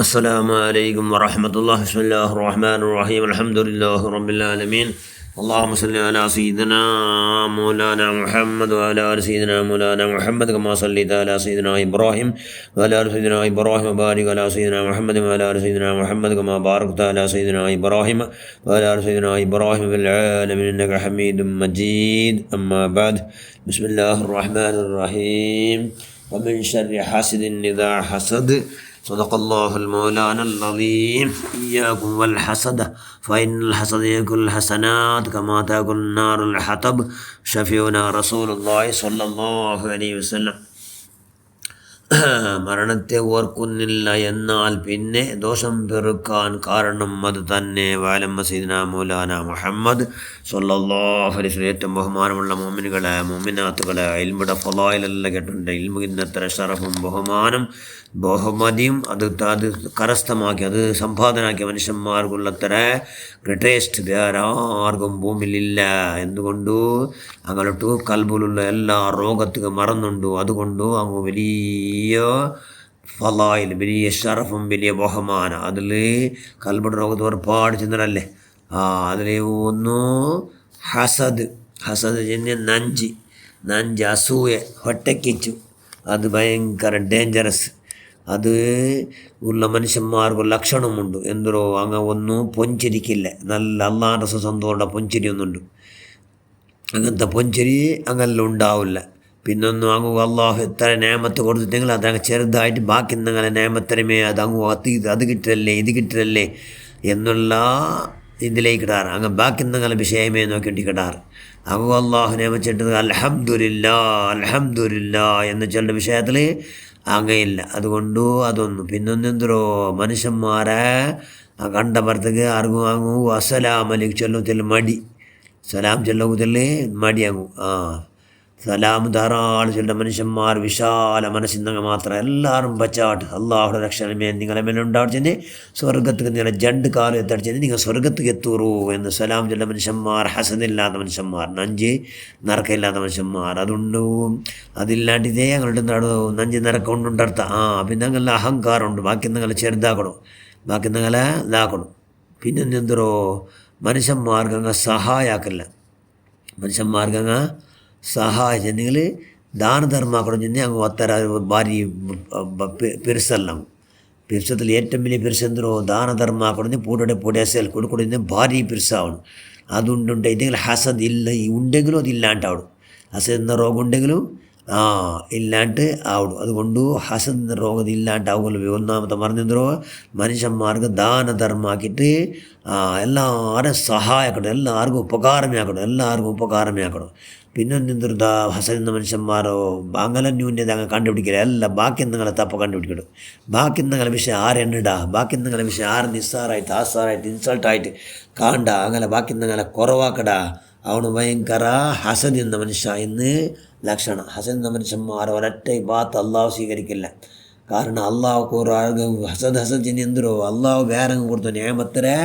السلام عليكم ورحمة الله. بسم الله الرحمن الرحيم. الحمد لله رب العالمين. اللهم صل على سيدنا مولانا محمد وعلى آل سيدنا مولانا محمد كما صليت على سيدنا إبراهيم وعلى آل سيدنا إبراهيم وبارك على سيدنا محمد وعلى آل سيدنا محمد كما باركت على سيدنا إبراهيم وعلى آل سيدنا إبراهيم في العالمين إنك حميد مجيد. أما بعد. بسم الله الرحمن الرحيم. ومن شر حاسد إذا حسد. صدق الله المولانا العظيم. إياكم والحسد فإن الحسد يأكل الحسنات كما تأكل النار الحطب. شفيعنا رسول الله صلى الله عليه وسلم. മരണത്തെ ഓർക്കുന്നില്ല, എന്നാൽ പിന്നെ ദോഷം പെറുക്കാൻ കാരണം അത് തന്നെ. വാലം സയ്യിദുനാ മൗലാന മുഹമ്മദ് സ്വല്ലല്ലാഹു അലൈഹി വസല്ലം. ഏറ്റവും ബഹുമാനമുള്ള മുഅ്മിനുകളെ മുഅ്മിനാത്തുകളെ, ഇൽമുടെ ഫളായിലെല്ലാം കേട്ടിട്ടുണ്ട്. ഇൽമിന് എത്ര ഷറഫും ബഹുമതിയും അത് കരസ്ഥമാക്കി, അത് സമ്പാദനാക്കിയ മനുഷ്യന്മാർക്കുള്ളത്ര ഗ്രേറ്റസ്റ്റ് വേറെ ആർക്കും ഭൂമിയിലില്ല. എന്തുകൊണ്ടു? അങ്ങോട്ട് കൽബിലുള്ള എല്ലാ രോഗത്തിനും മറന്നുണ്ടു. അതുകൊണ്ട് അങ്ങ് വലിയ ഫളായിൽ, വലിയ ഷറഫും വലിയ ബഹുമാനം. അതിൽ കൽബിയുടെ രോഗത്ത് ഒരുപാട് ചിന്തനല്ലേ. അതിൽ ഒന്ന് ഹസദ് ചെന്ന് നഞ്ച് അസൂയ, ಹೊಟ್ಟೆಕಿಚ್ಚು. അത് ഭയങ്കര ഡേഞ്ചറസ്. അത് ഉള്ള മനുഷ്യന്മാർക്ക് ലക്ഷണമുണ്ട്. എന്തോ അങ്ങ് ഒന്നും പൊഞ്ചിരിക്കില്ല. നല്ല അള്ളാഹുവിൻ്റെ സ്വന്തമുള്ള പൊഞ്ചിരി ഒന്നുണ്ട്. അങ്ങനത്തെ പൊഞ്ചിരി അങ്ങനെല്ലാം ഉണ്ടാവില്ല. പിന്നൊന്നും അങ്ങ് അള്ളാഹു എത്ര നേമത്ത് കൊടുത്തിട്ടെങ്കിൽ അതങ്ങ് ചെറുതായിട്ട് ബാക്കി നിങ്ങളെ നേമത്തരമേ അതങ്ങ് അത് കിട്ടല്ലേ ഇത് കിട്ടല്ലേ എന്നുള്ള ഇതിലേക്ക് ഇടാറ്. അങ്ങ് ബാക്കി നിങ്ങളെ വിഷയമേ നോക്കിയിട്ട് കിടാറ്. അങ്ങ് അള്ളാഹു നിയമിച്ചിട്ട് അൽഹംദുലില്ലാ എന്ന ചില വിഷയത്തിൽ അങ്ങയില്ല. അതുകൊണ്ട് അതൊന്നും. പിന്നൊന്നെന്തോ മനുഷ്യന്മാരെ കണ്ടപ്പുറത്തേക്ക് ആർക്കും അങ്ങ് അസ്സലാമലൈക്കും ചൊല്ലത്തിൽ മടി, സലാം ചൊല്ലത്തിൽ മടി അങ്ങ്. സലാം ധാരാളം ചൊല്ലുന്ന മനുഷ്യന്മാർ വിശാല മനസ്സിന്നങ്ങ് മാത്രം എല്ലാവരും പച്ചാട്ട് അള്ളാഹുടെ രക്ഷണമേ നിങ്ങളെ മേലെ ഉണ്ടാടിച്ചെന്ന് സ്വർഗത്തേക്ക് നിങ്ങളെ ജണ്ട് കാലം എത്തടിച്ചെന്ന് നിങ്ങൾ സ്വർഗത്തേക്ക് എത്തൂറൂ എന്ന് സലാം ചൊല്ലുന്ന മനുഷ്യന്മാർ, ഹസദില്ലാത്ത മനുഷ്യന്മാർ, നഞ്ച് നിറക്കമില്ലാത്ത മനുഷ്യന്മാർ. അതുകൊണ്ട് അതില്ലാണ്ടിതേ ഞങ്ങളുടെ നഞ്ച് നിറക്കൊണ്ടുണ്ടർത്ത. പിന്നെ അങ്ങനെ അഹങ്കാരമുണ്ട്. ബാക്കി നിങ്ങളെ ചെറുതാക്കണം, ബാക്കി നിങ്ങളെ ഇതാക്കണം. പിന്നെ എന്തോ മനുഷ്യന്മാർക്കങ്ങ് സഹായാക്കില്ല. മനുഷ്യന്മാർക്കങ്ങ് സഹായിച്ചെങ്കിൽ ദാനധർമാക്കണം ചെന്ന് അങ്ങ് ഒത്തര ഭാരി പെരുസെല്ലാം. പെരുസത്തിൽ ഏറ്റവും വലിയ പെരുസെന്തോ ദാനധർമാക്കണം പൂടേസൽ കൊടുക്കുന്ന ഭാരി പെരുസാവണം. അതുണ്ടുണ്ട്. ഇതെങ്കിൽ ഹസദ് ഇല്ല ഉണ്ടെങ്കിലും അതില്ലാണ്ടാവണം. ഹസദ് എന്ന രോഗം ഉണ്ടെങ്കിലും ഇല്ലാണ്ട് ആവണം. അതുകൊണ്ട് ഹസദ് എന്ന രോഗം ഇല്ലാണ്ടാവുമല്ലോ. ഒന്നാമത്തെ പറഞ്ഞെന്തോ മനുഷ്യന്മാർക്ക് ദാനധർമാക്കിയിട്ട് എല്ലാവരും സഹായിക്കണം, എല്ലാവർക്കും ഉപകാരമേ ആക്കണം. പിന്നെ എന്തൊരു ഹസൻ എന്ന മനുഷ്യന്മാരോ അങ്ങനെ ന്യൂന്യത അങ്ങ് കണ്ടുപിടിക്കില്ല. എല്ലാം ബാക്കി നിങ്ങളെ തപ്പ കണ്ടുപിടിക്കണം. ബാക്കി നിങ്ങളെ വിഷയം ആരെണ്ണിടാ, ബാക്കി നിങ്ങളെ വിഷയം ആര് നിസ്സാറായിട്ട് ആസാറായിട്ട് ഇൻസൾട്ടായിട്ട് കാണ്ട, അങ്ങനെ ബാക്കി നിങ്ങളെ കുറവാക്കടാ. അവന് ഭയങ്കര ഹസൻ എന്ന മനുഷ്യ എന്ന് ലക്ഷണം. ഹസൻ എന്ന മനുഷ്യന്മാർ ഒരൊറ്റ ബാത്ത് അള്ളാഹു സ്വീകരിക്കില്ല. കാരണം അള്ളാഹു ഹസദ് ചെന്ന് എന്തോ അള്ളാഹു വേറെ കൊടുത്തു നിയമത്തരെ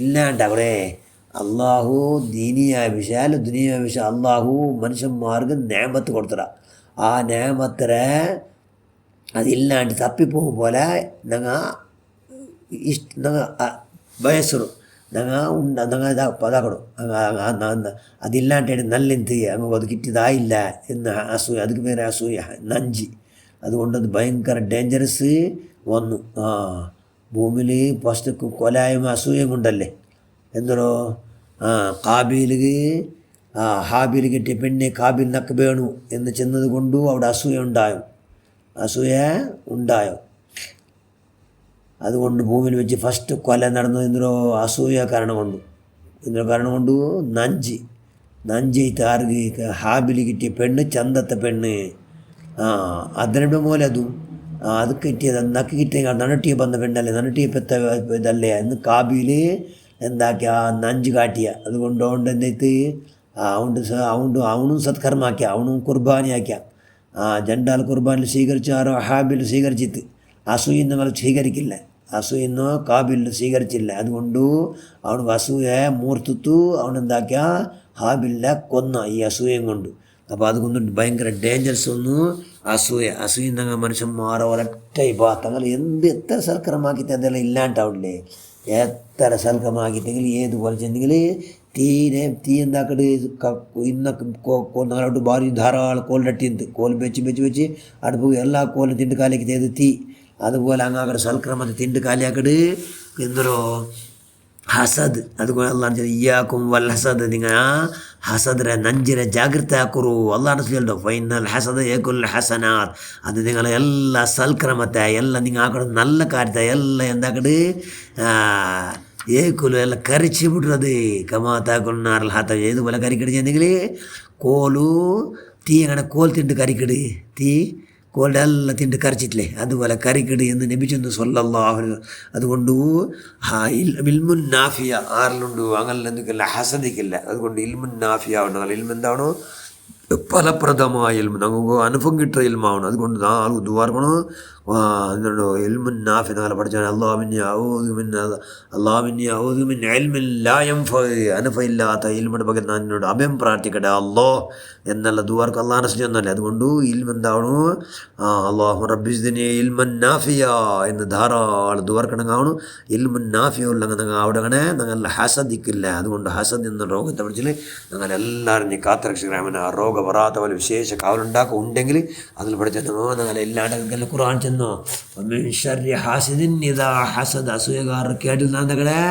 ഇല്ലാണ്ട് അവിടെ അള്ളാഹു ദീനിയായ വിഷയം ദുനിയായ വിഷയം അള്ളാഹു മനുഷ്യന്മാർക്ക് നേമത്ത് കൊടുത്തറ. ആ നേമത്തരെ അതില്ലാണ്ട് തപ്പിപ്പോകും പോലെ ഞങ്ങൾ ബയസറും ഞങ്ങൾ പതാക്കണം. അതില്ലാണ്ട് നല്ലെന്ത് അങ്ങ് അത് കിട്ടിയതായില്ല എന്ന് അസൂയ, അതിക്ക് പേര് അസൂയ, നഞ്ച്. അതുകൊണ്ടത് ഭയങ്കര ഡേഞ്ചറസ് വന്നു. ഭൂമിയിൽ ഫസ്റ്റ് കൊലായും അസൂയം കൊണ്ടല്ലേ. എന്തോ കാബീലിക്ക് ഹാബീൽ കിട്ടിയ പെണ്ണെ കാബീൽ നക്ക് വേണു എന്ന് ചെന്നത് കൊണ്ടു അവിടെ അസൂയ ഉണ്ടായോ. അതുകൊണ്ട് ഭൂമിയിൽ വെച്ച് ഫസ്റ്റ് കൊല നടന്നത് എന്തോ അസൂയ കാരണം കൊണ്ടു നഞ്ച് ആർക്ക് ഹാബിൽ കിട്ടിയ പെണ്ണ്, ചന്തത്തെ പെണ്ണ്. അതിനെ പോലെ അതും അത് കിട്ടിയത് നക്ക് കിട്ടിയ നനട്ടിയ വന്ന പെണ്ണല്ലേ, നനട്ടിയ പെത്ത ഇതല്ലേ എന്ന് കാബീൽ എന്താക്കിയ നഞ്ച് കാട്ടിയ. അതുകൊണ്ട് എന്നിട്ട് അവനും സത്കർമാക്കിയ, അവനും കുർബാനിയാക്കിയ. ജണ്ടാൽ കുർബാനിൽ സ്വീകരിച്ചു, ആരോ ഹാബിൽ സ്വീകരിച്ചിട്ട് അസൂയെന്ന് നിങ്ങൾ സ്വീകരിക്കില്ല, അസൂയെന്നോ കാബിൽ സ്വീകരിച്ചില്ല. അതുകൊണ്ട് അവനക്ക് അസൂയ മൂർത്തിത്തു അവനെന്താക്കിയ ഹാബിലിനെ കൊന്ന ഈ അസൂയം കൊണ്ട്. അപ്പോൾ അതുകൊണ്ട് ഭയങ്കര ഡേഞ്ചറസ് ഒന്നും അസൂയ മനുഷ്യന്മാരെ ഒരൊറ്റ തങ്ങൾ എത്ര സൽക്കരമാക്കിയിട്ട് എന്തെല്ലാം ഇല്ലാണ്ടാവില്ലേ, എത്ര സൽക്കരമാക്കിയിട്ടെങ്കിൽ ഏതുപോലെ ചെന്നെങ്കിൽ തീ എന്താക്കട് ഇന്നൊക്കെ നാളോട്ട് ഭാരി ധാരാളം കോലിടട്ടിയുണ്ട്, കോൽ വെച്ച് അടുപ്പ് എല്ലാ കോലും തിണ്ട് കാലിലേക്ക് ചെയ്ത് തീ അതുപോലെ അങ്ങാക്കടെ സൽക്രമത്തെ തിണ്ട് കാലിയാക്കട് എന്തോ ഹസദ്. അതുകൊണ്ട് അള്ളാഹ് ഇയ്യാക്കും വൽ ഹസദ്, നിങ്ങൾ ഹസദിനെ നഞ്ചിനെ ജാഗ്രത ആക്കുറു. അള്ളാഹ് ചൊല്ലോ ഫൈനൽ ഹസദ് ഏകുൽ ഹസനാത്ത്, അത് നിങ്ങളെ എല്ലാ സൽക്രമത്തെ എല്ലാം നിങ്ങൾ ആക്കടെ നല്ല കാര്യത്തെ എല്ലാം എന്താക്കട് ഏക്കുಲು ಎಲ್ಲ ಕರಿಚಿ ಬಿಡ್ರದು ಕಮಾತಾಕೊಳ್ನಾರಲ್ಲ ಹಾತ ಏದುപോലെ കറിക്കട് ചെയ്യുന്നെങ്കിൽ കോലു തീ അങ്ങനെ കോൽ തിണ്ട് കറിക്കട് തീ കോലിൻ്റെ എല്ലാം തിണ്ട് കരച്ചിട്ടില്ലേ, അതുപോലെ കറിക്കട് എന്ന് നബിച്ചൊന്ന് സല്ലല്ലാഹു അലൈഹി. അതുകൊണ്ട് ഇൽമുൻ നാഫിയ ആറിലുണ്ട് അങ്ങനെ എന്തൊക്കെയല്ല ഹസദിക്കില്ല. അതുകൊണ്ട് ഇൽമുൻ നാഫിയ ഉണ്ടെങ്കിൽ ഇൽമ എന്താണോ ഫലപ്രദമായ ഇൽമ, നമുക്ക് അനുഭവം കിട്ടുന്ന ഇൽമാവണം. അതുകൊണ്ട് നാല് ദുവാർക്കണം എന്തുണ്ടോ ഇൽമുൻ നാഫി നാളെ പഠിച്ചാൽ അള്ളാഹുവിനെ ഔദുമിൻ ഇൽമിൻ ലാ യൻഫഉ, അനുഭവമില്ലാത്ത ഇൽമിൻ്റെ പകരം ഞാൻ എന്നോട് അഭയം പ്രാർത്ഥിക്കട്ടെ അല്ലോ എന്നുള്ള ദുവാർക്ക് അള്ളാഹ് നസ്ലിയൊന്നല്ലേ. അതുകൊണ്ട് ഇൽമ എന്താണോ അള്ളാഹു റബ്ബിസ്ദിനി ഇൽമൻ നാഫിയ എന്ന് ധാരാളം ദുവാർക്കണങ്ങാവണം. ഇൽമുൻ നാഫിയ ഉള്ളങ്ങനെ അവിടെ അങ്ങനെ ഞങ്ങൾ ഹസദിക്കില്ല. അതുകൊണ്ട് ഹസദ് എന്ന രോഗത്തെ പഠിച്ചിൽ ഞങ്ങൾ എല്ലാവരും നീ കാത്തരക്ഷകരാമന ആ രോഗം വരാത്ത പോലെ വിശേഷ കാവലുണ്ടാക്കും ഉണ്ടെങ്കിൽ അതിൽ പഠിച്ചോ ഞങ്ങൾ എല്ലാവരും ഖുർആൻ ചെന്നോ ഹാസിദിൻ ഇതാ ഹസദ് അസൂയക്കാരുടെ കേട്ടിൽ നാന്തകളെ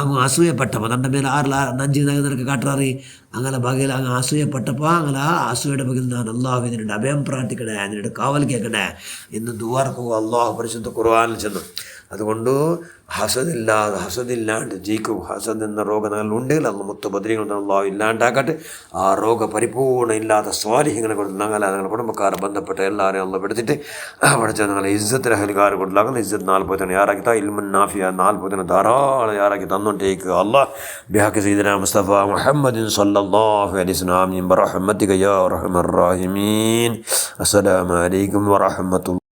അങ്ങ് അസൂയപ്പെട്ടപ്പോൾ തൻ്റെ മേലെ നഞ്ചി നിനക്ക് കാട്ടാറി അങ്ങനെ ബകയിൽ അങ്ങ് അസൂയപ്പെട്ടപ്പോൾ അങ്ങനെ അസൂയയുടെ ബകയിൽ ഞാൻ അള്ളാഹു ഇതിനുണ്ട് അഭയം പ്രാർത്ഥിക്കണേ, അതിനുണ്ട് കാവൽ കേൾക്കണേ എന്ന് ദുആർക്കുക അള്ളാഹു പരിശുദ്ധ ഖുർആനിൽ ചെന്നു. അതുകൊണ്ട് ഹസദില്ലാണ്ട് ജയിക്കും. ഹസദ് എന്ന രോഗം ഞങ്ങൾ ഉണ്ടെങ്കിൽ അന്ന് മുത്തബദ്രീകൾ അള്ളാഹു ഇല്ലാണ്ടാക്കട്ടെ. ആ രോഗ പരിപൂർണ്ണ ഇല്ലാത്ത സ്വാലിഹ്യങ്ങളെ കൊണ്ട് ഞങ്ങളുടെ കുടുംബക്കാരെ ബന്ധപ്പെട്ട എല്ലാവരെയും അള്ള പെടുത്തിട്ട് പഠിച്ച ഞങ്ങളെ ഇസ്സത്തിന് അഹൽക്കാർ കൊണ്ടാകുന്ന ഇസ്സത്ത് 40 യാറാക്കി ഇൽമുൻ നാഫിയ 40 ധാരാളം യാറാക്കി തന്നോട്ടേക്ക് അള്ളാഹ് ബിഹഖി സയ്യിദിനാ മുസ്തഫ മുഹമ്മദിൻ സല്ലല്ലാഹു അലൈഹി വസല്ലം ബിറഹ്മതിക യാ അർഹമർ റഹീമീൻ. അസ്സലാമു അലൈക്കും വറഹ്മത്തുള്ളാഹി.